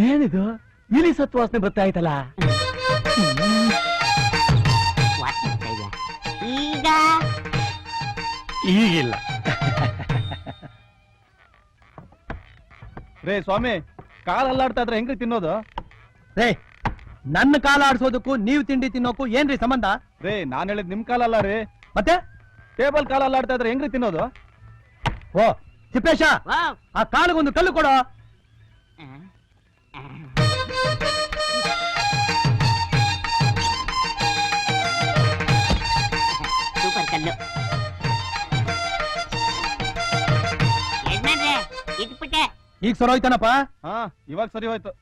ಏನಿದು ಇಲಿ ಸತ್ತು ವಾಸನೆ ಬರ್ತಾ ಆಯ್ತಲ್ಲ. ಈಗ ಈಗಿಲ್ಲ. ರೇ ಸ್ವಾಮಿ, ಕಾಲ್ ಅಲ್ಲಾಡ್ತಾ ಇದ್ರೆ ಹೆಂಗ್ರಿ ತಿನ್ನೋದು? ರೇ, ನನ್ನ ಕಾಲ ಆಡ್ಸೋದಕ್ಕೂ ನೀವು ತಿಂಡಿ ತಿನ್ನೋಕು ಏನ್ರಿ ಸಂಬಂಧ? ರೇ, ನಾನ್ ಹೇಳಿದ್ ನಿಮ್ ಕಾಲಲ್ಲ ರೀ, ಮತ್ತೆ ಟೇಬಲ್ ಕಾಲ್ ಅಲ್ಲಾಡ್ತಾ ಇದ್ರೆ ಹೆಂಗ್ರಿ ತಿನ್ನೋದು? ಓ ತಿಪ್ಪೇಶ, ಆ ಕಾಲಿಗೊಂದು ಕಲ್ಲು ಕೊಡೋ. ಸೂಪರ್ ಕಲ್ಲು. ಇಟ್ಬಿಟ್ಟೆ. ಈಗ ಸರೋಯ್ತಾನಪ್ಪ. ಹಾ, ಇವಾಗ ಸರಿ ಹೋಯ್ತು.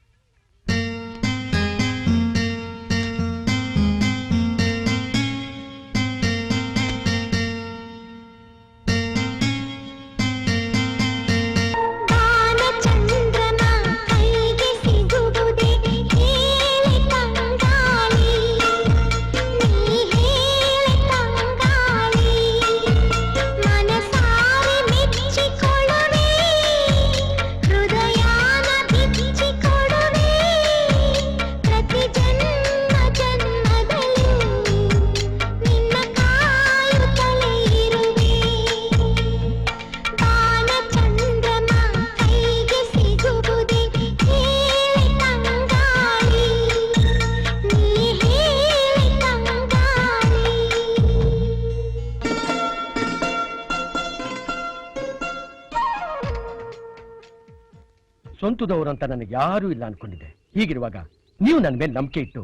ಸ್ವಂತದವರಂತ ನನಗೆ ಯಾರೂ ಇಲ್ಲ ಅನ್ಕೊಂಡಿದ್ದೆ. ಹೀಗಿರುವಾಗ ನೀವು ನನ್ನ ಮೇಲೆ ನಂಬಿಕೆ ಇಟ್ಟು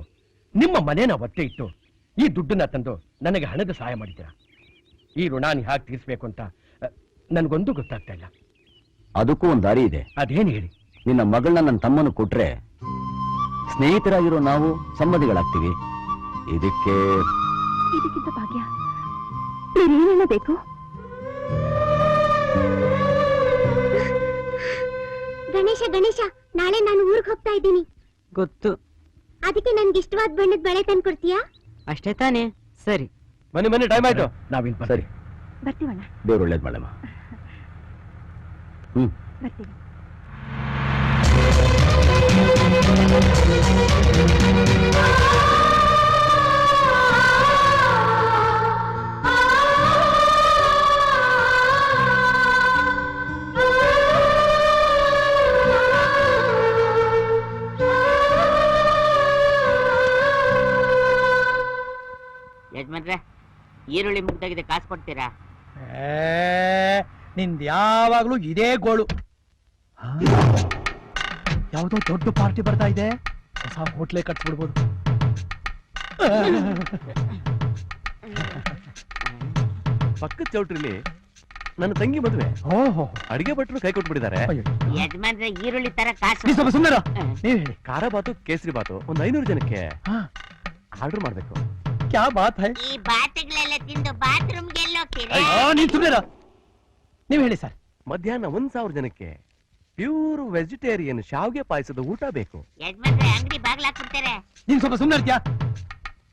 ನಿಮ್ಮ ಮನೇನ ಒತ್ತೆ ಇಟ್ಟು ಈ ದುಡ್ಡನ್ನ ತಂದು ನನಗೆ ಹಣದ ಸಹಾಯ ಮಾಡಿದ್ದೀರಾ. ಈ ಋಣಾನಿ ಹಾಕಿ ತೀರಿಸಬೇಕು ಅಂತ ನನಗೊಂದು ಗೊತ್ತಾಗ್ತಾ ಇಲ್ಲ. ಅದಕ್ಕೂ ಒಂದು ದಾರಿ ಇದೆ. ಅದೇನು ಹೇಳಿ? ನಿನ್ನ ಮಗಳನ್ನ ನನ್ನ ತಮ್ಮನು ಕೊಟ್ರೆ ಸ್ನೇಹಿತರಾಗಿರೋ ನಾವು ಸಂಬಂಧಿಗಳಾಗ್ತೀವಿ. ಇದಕ್ಕಿಂತ ಭಾಗ್ಯ ಬೇರೇನೇನೋ ಬೇಕು? ಗಣೇಶ ಗಣೇಶ, ನಾಳೆ ನಾನು ಊರಿಗೆ ಹೋಗ್ತಾ ಇದ್ದೀನಿ. ಗೊತ್ತು. ಅದಕ್ಕೆ ನನ್ಗೆ ಇಷ್ಟವಾದ ಬಣ್ಣದ ಬಳೆ ತಂದ್ಕೊಡ್ತೀಯಾ? ಅಷ್ಟೇ ತಾನೇ? ಸರಿ, ಬನ್ನಿ ಬನ್ನಿ, ಟೈಮ್ ಆಯ್ತು. ನಾವಿನ್ ಸರಿ, ಬರ್ತೀವಣ್ಣ. ದೇವ್ರು ಒಳ್ಳೇದ್ ಮಾಡಮ್ಮ. ಬರ್ತೀವಿ. ಯಜಮಾನ್ರೆ, ಈರುಳ್ಳಿ ಮುಗ್ದಾಗಿದೆ, ಕಾಸು ಕೊಡ್ತೀರಾ? ನಿಂದ ಯಾವಾಗ್ಲೂ ಇದೇ ಗೋಳು. ಯಾವುದೋ ದೊಡ್ಡ ಪಾರ್ಟಿ ಬರ್ತಾ ಇದೆ, ಹೊಸ ಹೋಟ್ಲೆ ಕಟ್ಬಿಡ್ಬೋದು. ಪಕ್ಕದ ಚೌಟ್ರಿಲಿ ನನ್ನ ತಂಗಿ ಮದುವೆ. ಓಹೋ, ಅಡಿಗೆ ಭಟ್ರು ಕೈ ಕೊಟ್ಬಿಟ್ಟಿದ್ದಾರೆ. ಯಜಮಾನ್ರೆ, ಈರುಳ್ಳಿ ತರ ಕಾಸು. ಸುಮ್ಮನೆ ನೀವ್ ಹೇಳಿ. ಖಾರ ಬಾತು, ಕೇಸರಿ ಬಾತು ಒಂದು 500 ಜನಕ್ಕೆ ಆರ್ಡರ್ ಮಾಡ್ಬೇಕು. ಕ್ಯಾ ಬಾತ್ ಹೈ? ಈ ಬಾತುಗಳೆಲ್ಲ ತಿಂದು ಬಾತ್ರೂಮ್ಗೆ ಎಲ್ಲೋಗ್ತೀರಿ? ನೀವ್ ಸುಮ್ಮನೆ ನೀವ್ ಹೇಳಿ ಸರ್. ಮಧ್ಯಾಹ್ನ 1000 ಜನಕ್ಕೆ ಪ್ಯೂರ್ ವೆಜಿಟೇರಿಯನ್ ಶಾವ್ಗೆ ಪಾಯಸದ ಊಟ ಬೇಕು. ಯಜಮಾನ್ರೆ, ಅಂಗಡಿ ಬಾಗ್ಲಾಕ್ಬಿಡ್ತಾರೆ. ನೀನ್ ಸ್ವಲ್ಪ ಸುಮ್ಮನೆ ಇರ್ತೀಯಾ?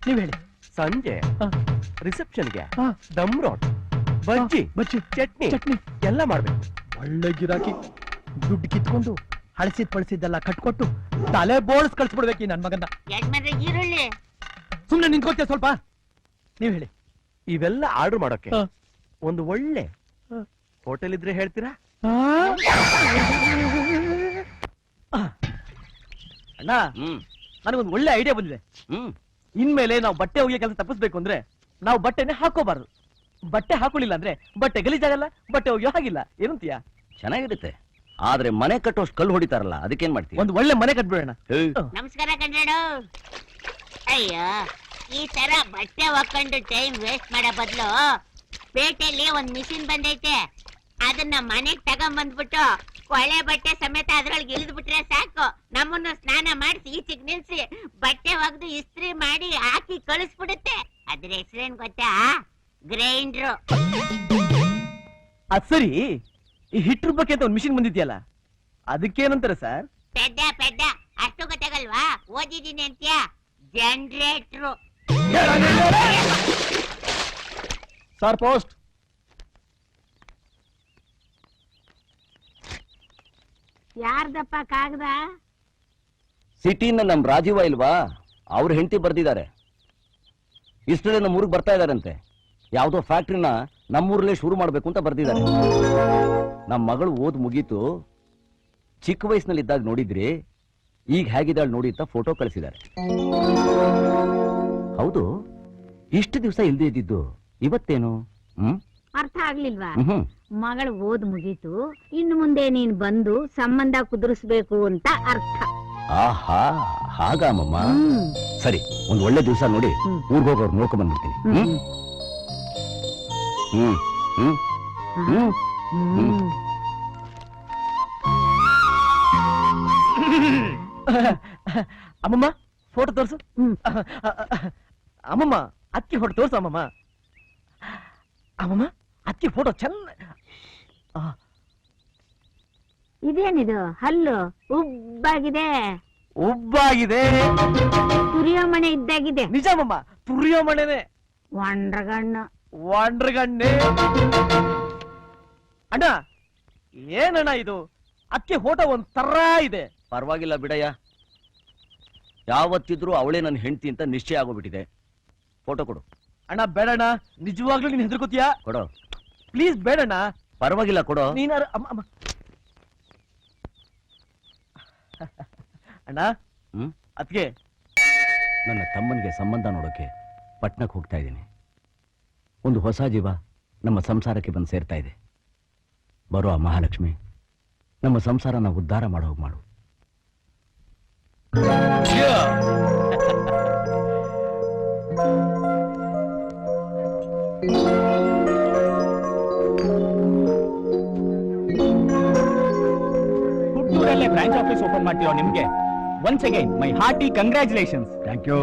ನೀವ್ ಹೇಳಿ. ಸಂಜೆ ರಿಸೆಪ್ಷನ್ಗೆ ದಮ್ ರೋಟ್, ಬಜ್ಜಿ, ಚಟ್ನಿ ಚಟ್ನಿ ಎಲ್ಲ ಮಾಡ್ಬೇಕು. ಒಳ್ಳೆ ಗಿರಾಕಿ. ದುಡ್ಡು ಕಿತ್ಕೊಂಡು ಹಳಸಿದ್ ಪಳಿಸಿದ್ದೆಲ್ಲ ಕಟ್ಕೊಟ್ಟು ತಲೆ ಬೋಳ್ಸ್ ಕಳ್ಸ್ಬಿಡ್ಬೇಕು ನನ್ ಮಗನ್ನ. ಯಜಮಾನ್ರೆ, ಈರುಳ್ಳಿ. ಸುಮ್ನೆ ನಿಂತ್ಕೋತೀಯ ಸ್ವಲ್ಪ? ನೀವ್ ಹೇಳಿ. ಇವೆಲ್ಲ ಆರ್ಡರ್ ಮಾಡೋಕೆ ಒಂದು ಒಳ್ಳೆ ಹೋಟೆಲ್ ಇದ್ರೆ ಹೇಳ್ತೀರಾ? ಅಣ್ಣ, ನನಗೊಂದು ಒಳ್ಳೆ ಐಡಿಯಾ ಬಂದಿದೆ. ಇನ್ಮೇಲೆ ನಾವು ಬಟ್ಟೆ ಒಗೆಯೋ ಕೆಲಸ ತಪ್ಪಿಸ್ಬೇಕು ಅಂದ್ರೆ ನಾವು ಬಟ್ಟೆನೆ ಹಾಕೋಬಾರ್ದು. ಬಟ್ಟೆ ಹಾಕೊಳ್ಳಿಲ್ಲ ಅಂದ್ರೆ ಬಟ್ಟೆ ಗಲೀಜಾಗಲ್ಲ, ಬಟ್ಟೆ ಒಗೆಯೋ ಹಾಗಿಲ್ಲ. ಏನಂತೀಯ? ಚೆನ್ನಾಗಿರುತ್ತೆ. ಆದ್ರೆ ಮನೆ ಕಟ್ಟೋಷ್ಟು ಕಲ್ಲು ಹೊಡಿತಾರಲ್ಲ, ಅದಕ್ಕೇನ್ ಮಾಡ್ತೀವಿ? ಒಂದು ಒಳ್ಳೆ ಮನೆ ಕಟ್ಬಿಡೋಣ. ನಮಸ್ಕಾರ ಕಣ್ರಾಡು. ಅಯ್ಯೋ, ಈ ತರ ಬಟ್ಟೆ ಹಾಕೊಂಡು ಟೈಮ್ ವೇಸ್ಟ್ ಮಾಡೋ ಬದಲು ಪೇಟೆಯಲ್ಲಿ ಒಂದ್ ಮಿಷಿನ್ ಬಂದೈತೆ, ಅದನ್ನ ಮನೆಗ್ ತಗೊಂಡ್ಬಂದ್ಬಿಟ್ಟು ಕೊಳೆ ಬಟ್ಟೆ ಸಮೇತ ಅದ್ರೊಳಗೆ ಇಳಿದು ಬಿಟ್ರೆ ಸಾಕು. ನಮ್ಮನ್ನು ಸ್ನಾನ ಮಾಡಿಸಿ ಈಚೆಗೆ ನಿಲ್ಸಿ ಬಟ್ಟೆ ಒಗ್ದು ಇಸ್ತ್ರಿ ಮಾಡಿ ಹಾಕಿ ಕಳಿಸ್ಬಿಡುತ್ತೆ. ಅದ್ರ ಹೆಸರೇನ್ ಗೊತ್ತಾ? ಗ್ರೈಂಡ್ರು. ಅದ್ ಸರಿ, ಈ ಹಿಟ್ರ ಬಗ್ಗೆ ಅಂತ ಒಂದು ಮಿಷಿನ್ ಬಂದಿದ್ಯಲ್ಲ, ಅದಕ್ಕೇನಂತಾರೆ ಸರ್? ಪೆದ್ದ ಪೆದ್ದ, ಅಷ್ಟು ಗೊತ್ತಾಗಲ್ವಾ? ಓದಿದೀನಿ ಅಂತ್ಯಾ? ಜನರೇಟ್ರು. Sir, post. ಯಾರ್ದಪ್ಪ ಕಾಗದ? ಸಿಟಿನ ನಮ್ ರಾಜೀವ ಇಲ್ವಾ, ಅವ್ರ ಹೆಂಡತಿ ಬರ್ದಿದ್ದಾರೆ. ಇಷ್ಟರಲ್ಲೇ ನಮ್ಮ ಊರಿಗೆ ಬರ್ತಾ ಇದಾರಂತೆ. ಯಾವ್ದೋ ಫ್ಯಾಕ್ಟ್ರಿನ ನಮ್ಮೂರಲ್ಲೇ ಶುರು ಮಾಡ್ಬೇಕು ಅಂತ ಬರ್ದಿದ್ದಾರೆ. ನಮ್ಮ ಮಗಳು ಓದ್ ಮುಗೀತು, ಚಿಕ್ಕ ವಯಸ್ಸಿನಲ್ಲಿ ಇದ್ದಾಗ ನೋಡಿದ್ರಿ, ಈಗ ಹೇಗಿದ್ದಾಳೆ ನೋಡಿ ಅಂತ ಫೋಟೋ ಕಳಿಸಿದ್ದಾರೆ. ಹೌದು, ಇಷ್ಟು ದಿವಸ ಇಲ್ದೇ ಇದ್ದಿದ್ದು ಇವತ್ತೇನು? ಅರ್ಥ ಆಗ್ಲಿಲ್ವಾ? ಹ್ಮ್ ಮಗಳು ಓದ್ ಮುಗೀತು, ಇನ್ನು ಮುಂದೆ ನೀನ್ ಬಂದು ಸಂಬಂಧ ಕುದುರಿಸ್ಬೇಕು ಅಂತ ಅರ್ಥ. ಆಹಾ, ಹಾಗಾಮಮ್ಮ. ಸರಿ, ಒಂದ್ ಒಳ್ಳೆ ದಿವಸ ನೋಡಿ ಊರ್ಗ್ ಹೋಗೋರು ನೋಡ್ಕೊಂಡ್ ಬಂದ್ಬಿಡ್ತೀನಿ. ಹ್ಮ್ ಹ್ಮ್ ಹ್ಮ್ ಹ್ಮ್ ಅಮ್ಮಮ್ಮ ಫೋಟೋ ತೋರ್ಸು. ಅಮ್ಮಮ್ಮ ಅಕ್ಕಿ ಫೋಟೋ ತೋರ್ಸು. ಅಮ್ಮಮ್ಮ ಅಮ್ಮಮ್ಮ ಅಕ್ಕಿ ಫೋಟೋ ಚೆನ್ನ. ಇದೇನಿದು ಹಲ್ಲು ಉಬ್ಬಾಗಿದೆ, ಉಬ್ಬಾಗಿದೆ. ತುರಿಯೋ ಮನೆ ಇದ್ದಾಗಿದೆ. ನಿಜ ಅಮ್ಮಮ್ಮ, ತುರಿಯೋ ಮಳೆನೆ. ಒಂಡ್ರಗಣ್ಣು. ವಾಂಡ್ರಗಣ್ಣೆ. ಅಣ್ಣ ಏನಣ್ಣ ಇದು? ಅಕ್ಕಿ ಫೋಟೋ ಒಂದ್ ತರ ಇದೆ. ಪರವಾಗಿಲ್ಲ ಬಿಡಯ್ಯ, ಯಾವತ್ತಿದ್ರು ಅವಳೇ ನನ್ನ ಹೆಂಡತಿ ಅಂತ ನಿಶ್ಚಯ ಆಗೋಗ್ಬಿಟ್ಟಿದೆ. ಫೋಟೋ ಕೊಡು. ಅಣ್ಣ ಬೇಡಣ್ಣ, ನಿಜವಾಗ್ಲೂ ನೀನ್ ಹೆದರ್ಕೋತೀಯಾ? ಕೊಡು. ಪ್ಲೀಸ್ ಬೇಡಣ್ಣ. ಪರವಾಗಿಲ್ಲ, ಕೊಡು. ನೀನಾರ ಅಮ್ಮ. ಅಣ್ಣ ಅದ್ಕೆ ನನ್ನ ತಮ್ಮನಿಗೆ ಸಂಬಂಧ ನೋಡೋಕೆ ಪಟ್ನಕ್ಕೆ ಹೋಗ್ತಾ ಇದ್ದೀನಿ. ಒಂದು ಹೊಸ ಜೀವ ನಮ್ಮ ಸಂಸಾರಕ್ಕೆ ಬಂದು ಸೇರ್ತಾ ಇದೆ. ಬರೋ ಆ ಮಹಾಲಕ್ಷ್ಮಿ ನಮ್ಮ ಸಂಸಾರನ ಉದ್ಧಾರ ಮಾಡೋ ಹೋಗಿ ಮಾಡು. ಹುಟ್ಟೂರಲ್ಲೇ ಬ್ರಾಂಚ್ ಆಫೀಸ್ ಓಪನ್ ಮಾಡ್ತಿರೋ ನಿಮ್ಗೆ once again my hearty congratulations. Thank you.